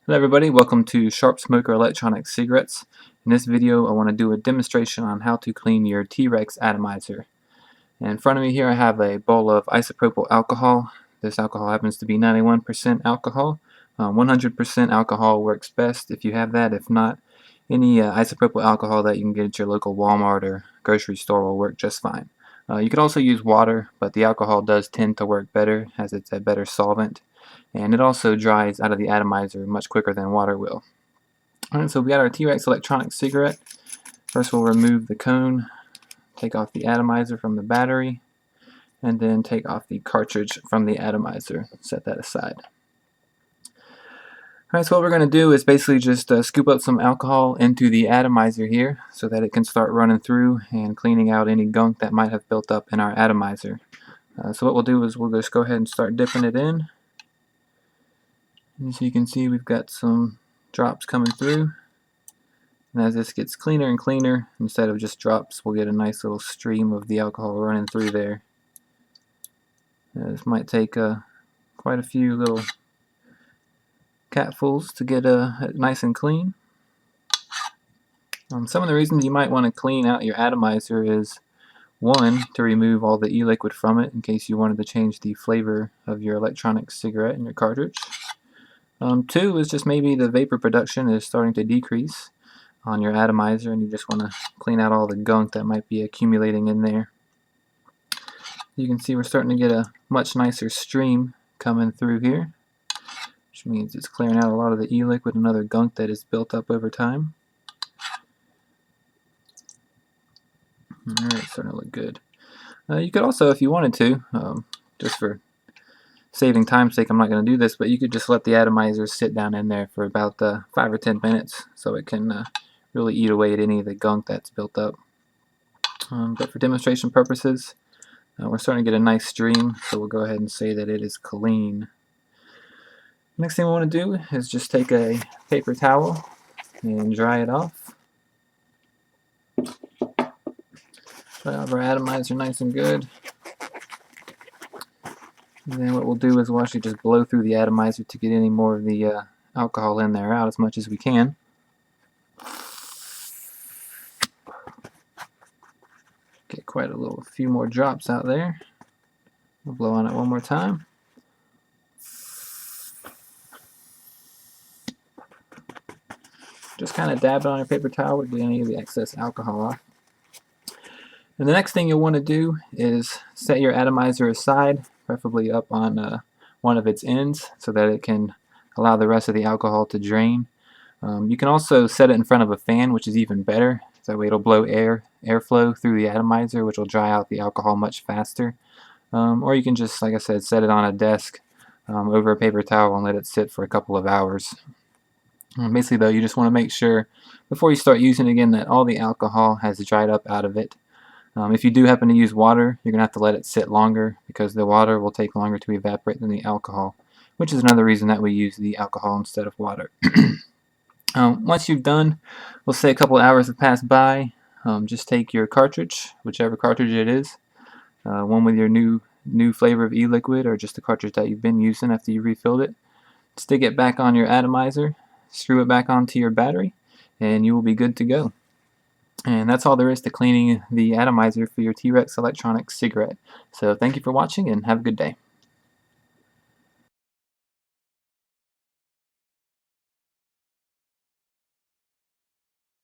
Hello everybody, welcome to Sharp Smoker Electronic Cigarettes. In this video I want to do a demonstration on how to clean your T-Rex atomizer. And in front of me here I have a bowl of isopropyl alcohol. This alcohol happens to be 91% alcohol. 100% alcohol works best if you have that. If not, any isopropyl alcohol that you can get at your local Walmart or grocery store will work just fine. You could also use water, but the alcohol does tend to work better as it's a better solvent. And it also dries out of the atomizer much quicker than water will. Alright, so we got our T-Rex electronic cigarette. First we'll remove the cone, take off the atomizer from the battery, and then take off the cartridge from the atomizer. Set that aside. Alright, so what we're going to do is basically just scoop up some alcohol into the atomizer here so that it can start running through and cleaning out any gunk that might have built up in our atomizer. So what we'll do is we'll just go ahead and start dipping it in. As you can see, we've got some drops coming through, and as this gets cleaner and cleaner, instead of just drops, we'll get a nice little stream of the alcohol running through there. This might take quite a few little capfuls to get it nice and clean. Some of the reasons you might want to clean out your atomizer is, one, to remove all the e-liquid from it in case you wanted to change the flavor of your electronic cigarette in your cartridge. Two is just maybe the vapor production is starting to decrease on your atomizer and you just want to clean out all the gunk that might be accumulating in there. You can see we're starting to get a much nicer stream coming through here, which means it's clearing out a lot of the e-liquid and other gunk that is built up over time. Alright, starting to look good. You could also, if you wanted to, just for saving time's sake, I'm not going to do this, but you could just let the atomizer sit down in there for about 5 or 10 minutes so it can really eat away at any of the gunk that's built up. But for demonstration purposes, we're starting to get a nice stream, so we'll go ahead and say that it is clean. Next thing we want to do is just take a paper towel and dry it off. Dry off our atomizer nice and good. And then what we'll do is we'll actually just blow through the atomizer to get any more of the alcohol in there out as much as we can. Get quite a few more drops out there. We'll blow on it one more time. Just kind of dab it on your paper towel to get any of the excess alcohol off. And the next thing you'll want to do is set your atomizer aside, preferably up on one of its ends so that it can allow the rest of the alcohol to drain. You can also set it in front of a fan, which is even better. That way it'll blow airflow through the atomizer, which will dry out the alcohol much faster. Or you can just, like I said, set it on a desk over a paper towel and let it sit for a couple of hours. Basically though, you just want to make sure before you start using it again that all the alcohol has dried up out of it. If you do happen to use water, you're going to have to let it sit longer because the water will take longer to evaporate than the alcohol, which is another reason that we use the alcohol instead of water. Once you've done, we'll say a couple of hours have passed by, just take your cartridge, whichever cartridge it is, one with your new flavor of e-liquid or just the cartridge that you've been using after you refilled it, stick it back on your atomizer, screw it back onto your battery, and you will be good to go. And that's all there is to cleaning the atomizer for your T-Rex electronic cigarette. So thank you for watching and have a good day.